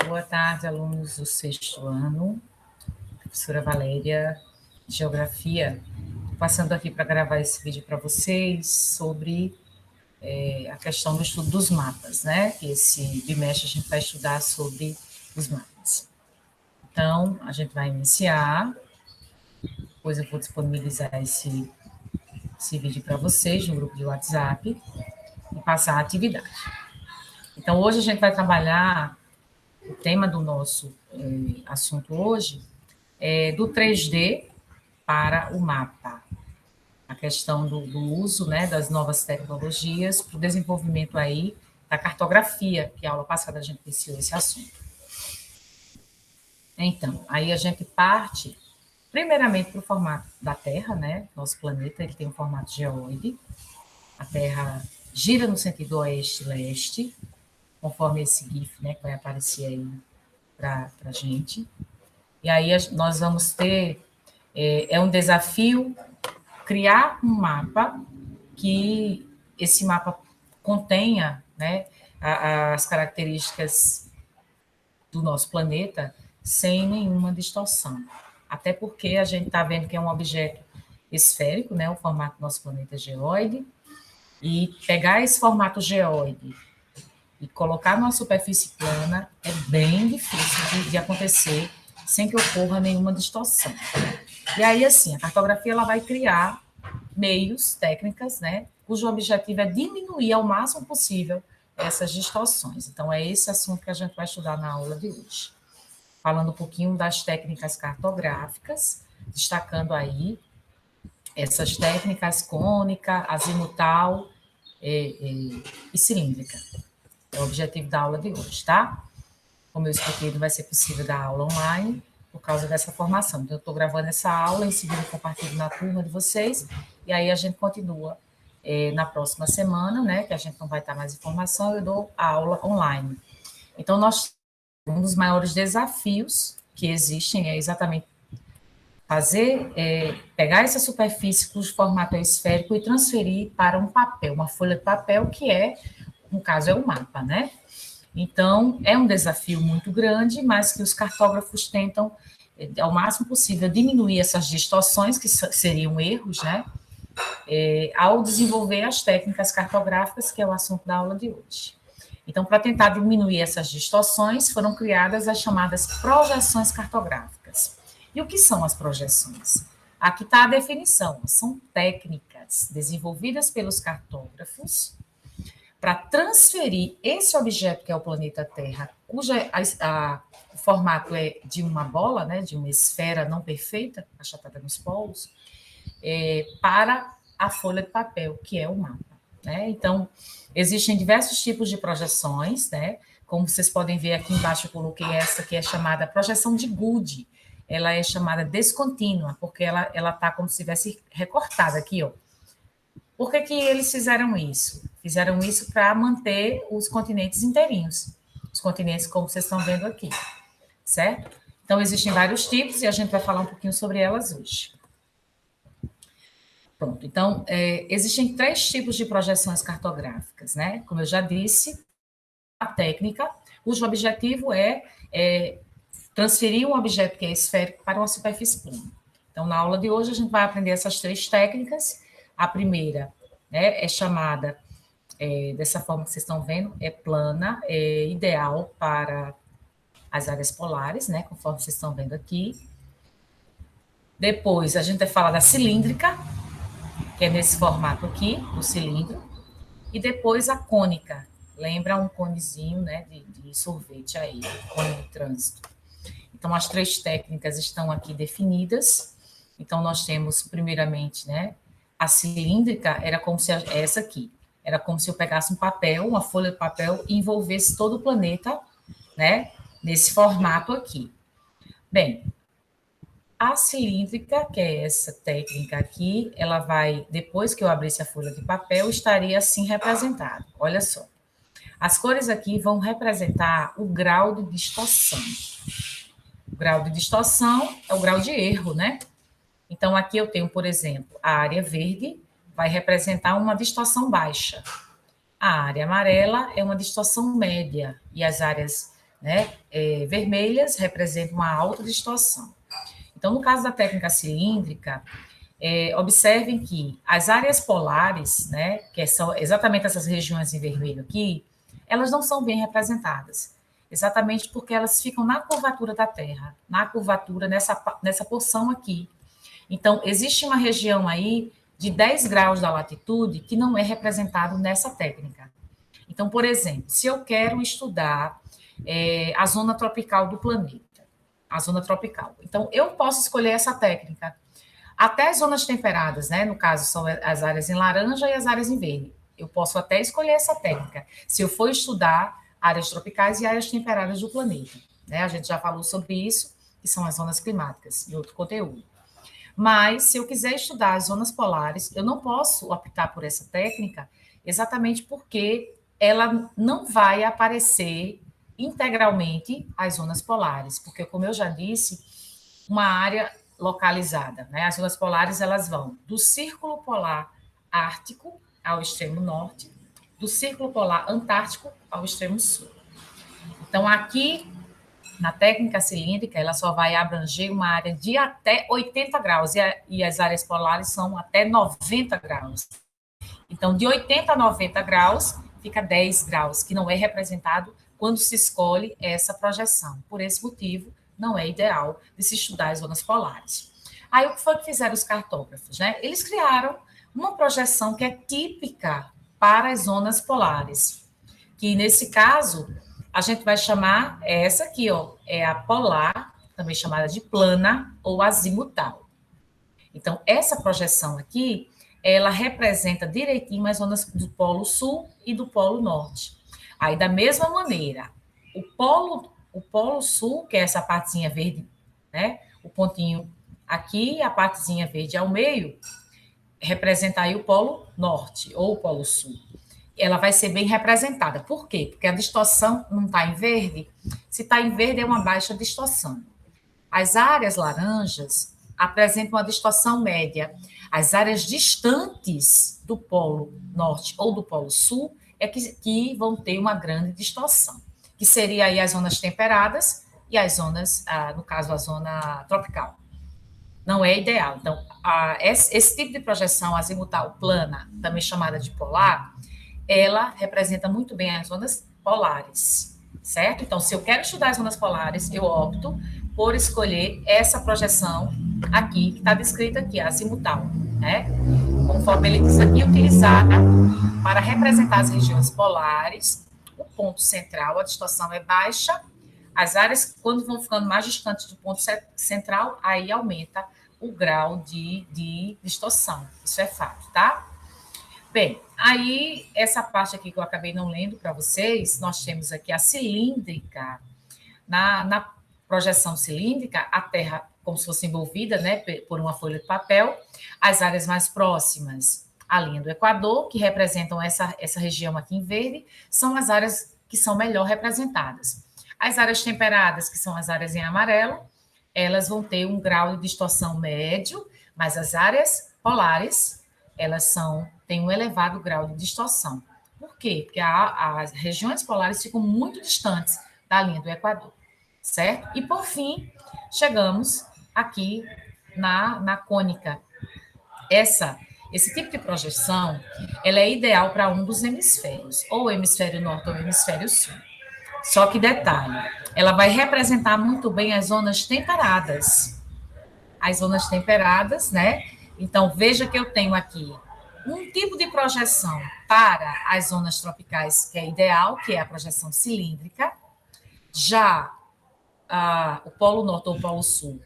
Boa tarde, alunos do sexto ano. Professora Valéria, de Geografia. Passando aqui para gravar esse vídeo para vocês sobre a questão do estudo dos mapas, né? Que esse bimestre a gente vai estudar sobre os mapas. Então, a gente vai iniciar. Depois eu vou disponibilizar esse vídeo para vocês no grupo de WhatsApp e passar a atividade. Então, hoje a gente vai trabalhar o tema do nosso assunto hoje do 3D para o mapa. A questão do uso, né, das novas tecnologias para o desenvolvimento aí da cartografia, que a aula passada a gente iniciou esse assunto. Então, aí a gente parte, primeiramente, para o formato da Terra, né? Nosso planeta ele tem um formato geoide. A Terra gira no sentido oeste-leste, conforme esse GIF, né, que vai aparecer aí para a gente. E aí nós vamos ter, um desafio criar um mapa que esse mapa contenha, né, as características do nosso planeta sem nenhuma distorção. Até porque a gente está vendo que é um objeto esférico, né, o formato do nosso planeta geoide, e pegar esse formato geoide e colocar numa superfície plana é bem difícil de acontecer sem que ocorra nenhuma distorção. E aí, assim, a cartografia ela vai criar meios, técnicas, né, cujo objetivo é diminuir ao máximo possível essas distorções. Então, é esse assunto que a gente vai estudar na aula de hoje. Falando um pouquinho das técnicas cartográficas, destacando aí essas técnicas cônica, azimutal e cilíndrica. É o objetivo da aula de hoje, tá? Como eu expliquei, não vai ser possível dar aula online por causa dessa formação. Então, eu estou gravando essa aula, em seguida eu compartilho na turma de vocês, e aí a gente continua na próxima semana, né, que a gente não vai estar mais informação, eu dou a aula online. Então, um dos maiores desafios que existem é exatamente pegar essa superfície cujo formato é esférico e transferir para um papel, uma folha de papel, que no caso, é o mapa, né? Então, é um desafio muito grande, mas que os cartógrafos tentam, ao máximo possível, diminuir essas distorções, que seriam erros, né? Ao desenvolver as técnicas cartográficas, que é o assunto da aula de hoje. Então, para tentar diminuir essas distorções, foram criadas as chamadas projeções cartográficas. E o que são as projeções? Aqui está a definição. São técnicas desenvolvidas pelos cartógrafos para transferir esse objeto, que é o planeta Terra, cujo o formato é de uma bola, né, de uma esfera não perfeita, achatada nos polos, para a folha de papel, que é o mapa. Né? Então, existem diversos tipos de projeções, né? Como vocês podem ver aqui embaixo, eu coloquei essa que é chamada projeção de Gould. Ela é chamada descontínua, porque ela está como se estivesse recortada aqui, ó. Por que eles fizeram isso? Fizeram isso para manter os continentes inteirinhos. Os continentes, como vocês estão vendo aqui, certo? Então, existem vários tipos e a gente vai falar um pouquinho sobre elas hoje. Pronto, então, existem 3 tipos de projeções cartográficas, né? Como eu já disse, a técnica, cujo objetivo é transferir um objeto que é esférico para uma superfície plana. Então, na aula de hoje, a gente vai aprender essas 3 técnicas. A primeira, né, é chamada, dessa forma que vocês estão vendo, é plana, é ideal para as áreas polares, né, conforme vocês estão vendo aqui. Depois, a gente vai falar da cilíndrica, que é nesse formato aqui, do cilindro, e depois a cônica, lembra um conezinho, né, de sorvete aí, cone de trânsito. Então, as 3 técnicas estão aqui definidas. Então, nós temos, primeiramente, né, a cilíndrica era como se essa aqui, era como se eu pegasse um papel, uma folha de papel, e envolvesse todo o planeta, né, nesse formato aqui. Bem, a cilíndrica, que é essa técnica aqui, ela vai, depois que eu abrisse a folha de papel, estaria assim representada. Olha só. As cores aqui vão representar o grau de distorção. O grau de distorção é o grau de erro, né? Então, aqui eu tenho, por exemplo, a área verde vai representar uma distorção baixa. A área amarela é uma distorção média. E as áreas né? Vermelhas representam uma alta distorção. Então, no caso da técnica cilíndrica, observem que as áreas polares, né, que são exatamente essas regiões em vermelho aqui, elas não são bem representadas, exatamente porque elas ficam na curvatura da Terra, na curvatura nessa porção aqui. Então, existe uma região aí de 10 graus da latitude que não é representado nessa técnica. Então, por exemplo, se eu quero estudar a zona tropical do planeta, a zona tropical, então eu posso escolher essa técnica. Até as zonas temperadas, né? No caso, são as áreas em laranja e as áreas em verde. Eu posso até escolher essa técnica, se eu for estudar áreas tropicais e áreas temperadas do planeta. Né? A gente já falou sobre isso, que são as zonas climáticas, em outro conteúdo. Mas, se eu quiser estudar as zonas polares, eu não posso optar por essa técnica, exatamente porque ela não vai aparecer integralmente as zonas polares, porque, como eu já disse, uma área localizada, né? As zonas polares elas vão do círculo polar ártico ao extremo norte, do círculo polar antártico ao extremo sul. Então, aqui na técnica cilíndrica, ela só vai abranger uma área de até 80 graus, e as áreas polares são até 90 graus. Então, de 80 a 90 graus, fica 10 graus, que não é representado quando se escolhe essa projeção. Por esse motivo, não é ideal de se estudar as zonas polares. Aí, o que foi que fizeram os cartógrafos? Né? Eles criaram uma projeção que é típica para as zonas polares, que, nesse caso, a gente vai chamar essa aqui, ó, é a polar, também chamada de plana ou azimutal. Então, essa projeção aqui, ela representa direitinho as zonas do Polo Sul e do Polo Norte. Aí, da mesma maneira, o polo Sul, que é essa partezinha verde, né? O pontinho aqui, a partezinha verde ao meio, representa aí o Polo Norte ou o Polo Sul. Ela vai ser bem representada. Por quê? Porque a distorção não está em verde. Se está em verde, é uma baixa distorção. As áreas laranjas apresentam uma distorção média. As áreas distantes do Polo Norte ou do Polo Sul é que vão ter uma grande distorção, que seria aí as zonas temperadas e as zonas, no caso, a zona tropical. Não é ideal. Então, esse tipo de projeção azimutal plana, também chamada de polar, ela representa muito bem as zonas polares, certo? Então, se eu quero estudar as zonas polares, eu opto por escolher essa projeção aqui, que está descrita aqui, a azimutal, né? Conforme ele diz aqui, utilizada para representar as regiões polares, o ponto central, a distorção é baixa, as áreas, quando vão ficando mais distantes do ponto central, aí aumenta o grau de distorção, isso é fato, tá? Bem, aí essa parte aqui que eu acabei não lendo para vocês, nós temos aqui a cilíndrica. Na projeção cilíndrica, a Terra como se fosse envolvida, né, por uma folha de papel, as áreas mais próximas à linha do Equador, que representam essa região aqui em verde, são as áreas que são melhor representadas. As áreas temperadas, que são as áreas em amarelo, elas vão ter um grau de distorção médio, mas as áreas polares, elas têm um elevado grau de distorção. Por quê? Porque as regiões polares ficam muito distantes da linha do Equador, certo? E, por fim, chegamos aqui na cônica. Esse tipo de projeção, ela é ideal para um dos hemisférios, ou o hemisfério norte ou o hemisfério sul. Só que detalhe, ela vai representar muito bem as zonas temperadas. As zonas temperadas, né? Então, veja que eu tenho aqui um tipo de projeção para as zonas tropicais que é ideal, que é a projeção cilíndrica. Já o Polo Norte ou o Polo Sul,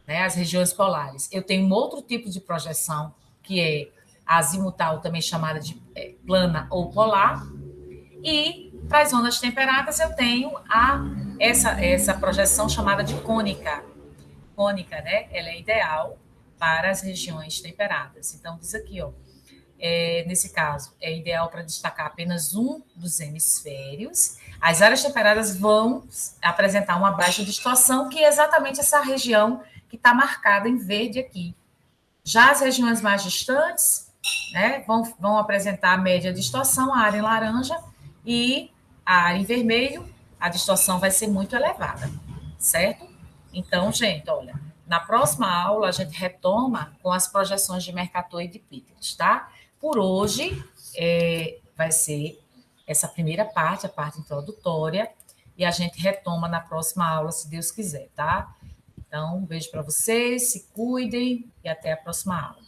né, as regiões polares, eu tenho um outro tipo de projeção, que é a azimutal, também chamada de plana ou polar. E para as zonas temperadas, eu tenho essa projeção chamada de cônica. Cônica, né? Ela é ideal para as regiões temperadas. Então, diz aqui, ó, nesse caso, é ideal para destacar apenas um dos hemisférios. As áreas temperadas vão apresentar uma baixa distorção, que é exatamente essa região que está marcada em verde aqui. Já as regiões mais distantes, né, vão apresentar a média distorção, a área em laranja, e a área em vermelho, a distorção vai ser muito elevada, certo? Então, gente, olha, na próxima aula a gente retoma com as projeções de Mercator e de Peters, tá? Por hoje, vai ser essa primeira parte, a parte introdutória, e a gente retoma na próxima aula, se Deus quiser, tá? Então, um beijo para vocês, se cuidem e até a próxima aula.